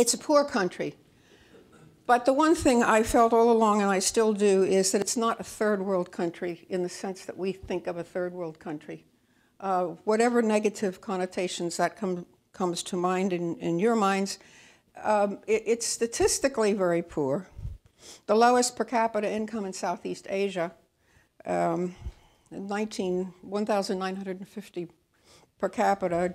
It's a poor country. But the one thing I felt all along, and I still do, is that it's not a third world country in the sense that we think of a third world country. Whatever negative connotations that comes to mind in your minds, it's statistically very poor. The lowest per capita income in Southeast Asia, 1,950 per capita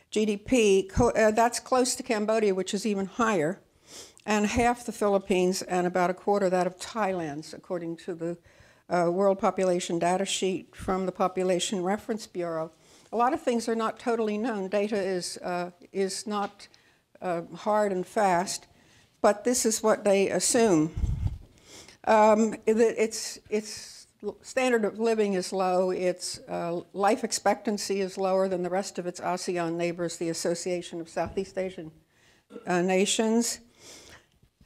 GDP, that's close to Cambodia, which is even higher, and half the Philippines and about a quarter that of Thailand's, according to the World Population Data Sheet from the Population Reference Bureau. A lot of things are not totally known. Data is not hard and fast, but this is what they assume. Its standard of living is low. Its life expectancy is lower than the rest of its ASEAN neighbors, the Association of Southeast Asian Nations.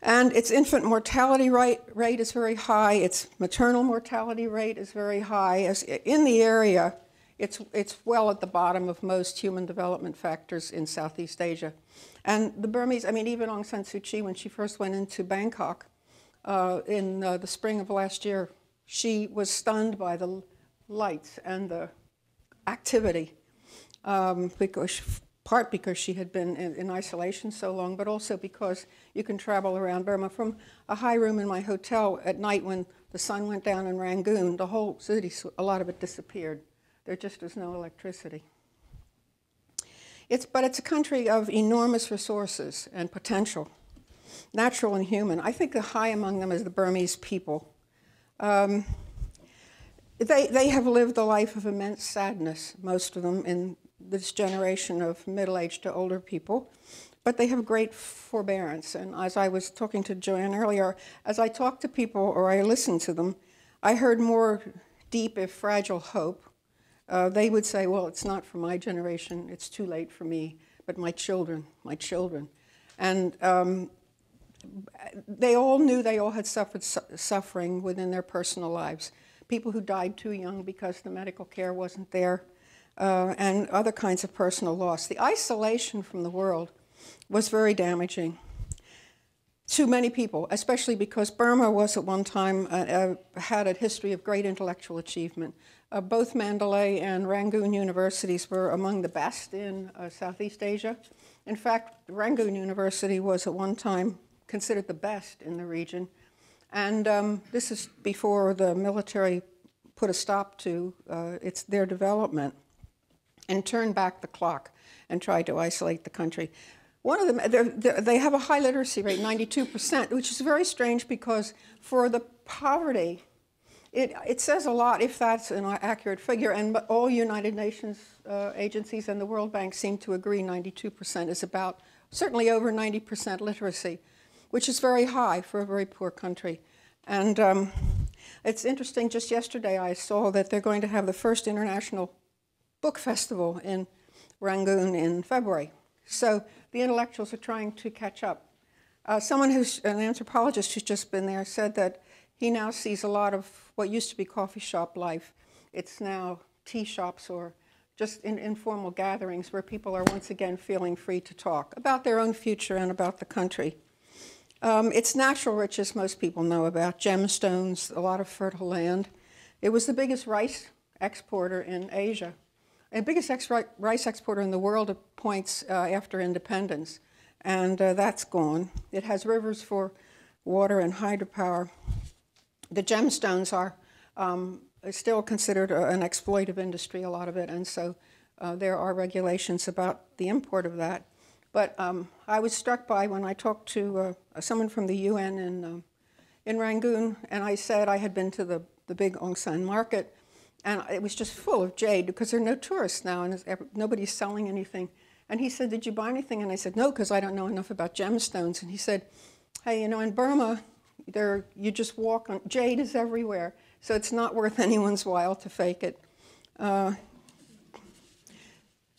And its infant mortality rate is very high. Its maternal mortality rate is very high. In the area, it's well at the bottom of most human development factors in Southeast Asia. And the Burmese, I mean, even Aung San Suu Kyi, when she first went into Bangkok in the spring of last year, she was stunned by the lights and the activity, part because she had been in isolation so long, but also because you can travel around Burma. From a high room in my hotel at night when the sun went down in Rangoon, the whole city, a lot of it disappeared. There just was no electricity. But it's a country of enormous resources and potential, natural and human. I think the high among them is the Burmese people. They have lived a life of immense sadness, most of them, in this generation of middle-aged to older people, but they have great forbearance. And as I was talking to Joanne earlier, as I talk to people or I listen to them, I heard more deep, if fragile, hope. They would say, well, it's not for my generation, it's too late for me, but my children. And they all knew they all had suffered suffering within their personal lives. People who died too young because the medical care wasn't there, and other kinds of personal loss. The isolation from the world was very damaging to many people, especially because Burma was at one time, had a history of great intellectual achievement. Both Mandalay and Rangoon universities were among the best in Southeast Asia. In fact, Rangoon University was at one time considered the best in the region. And this is before the military put a stop to their development and turned back the clock and tried to isolate the country. One of them, they have a high literacy rate, 92%, which is very strange because for the poverty, it says a lot if that's an accurate figure, and all United Nations agencies and the World Bank seem to agree 92% is about, certainly over 90% literacy, which is very high for a very poor country. And it's interesting, just yesterday I saw that they're going to have the first international book festival in Rangoon in February. So the intellectuals are trying to catch up. Someone who's an anthropologist who's just been there said that he now sees a lot of what used to be coffee shop life. It's now tea shops or just informal gatherings where people are once again feeling free to talk about their own future and about the country. Its natural riches most people know about, gemstones, a lot of fertile land. It was the biggest rice exporter in Asia, and biggest rice exporter in the world at points after independence, and that's gone. It has rivers for water and hydropower. The gemstones are still considered an exploitive industry, a lot of it, and so there are regulations about the import of that. But I was struck by when I talked to someone from the UN in Rangoon, and I said I had been to the big Aung San market, and it was just full of jade because there are no tourists now and nobody's selling anything. And he said, did you buy anything? And I said, no, because I don't know enough about gemstones. And he said, hey, you know, in Burma, you just walk on, jade is everywhere, so it's not worth anyone's while to fake it.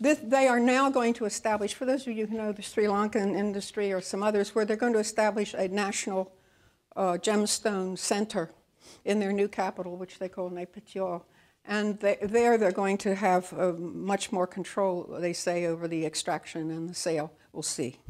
They are now going to establish, for those of you who know the Sri Lankan industry or some others, where they're going to establish a national gemstone center in their new capital, which they call Naypyidaw. And they're going to have much more control, they say, over the extraction and the sale. We'll see.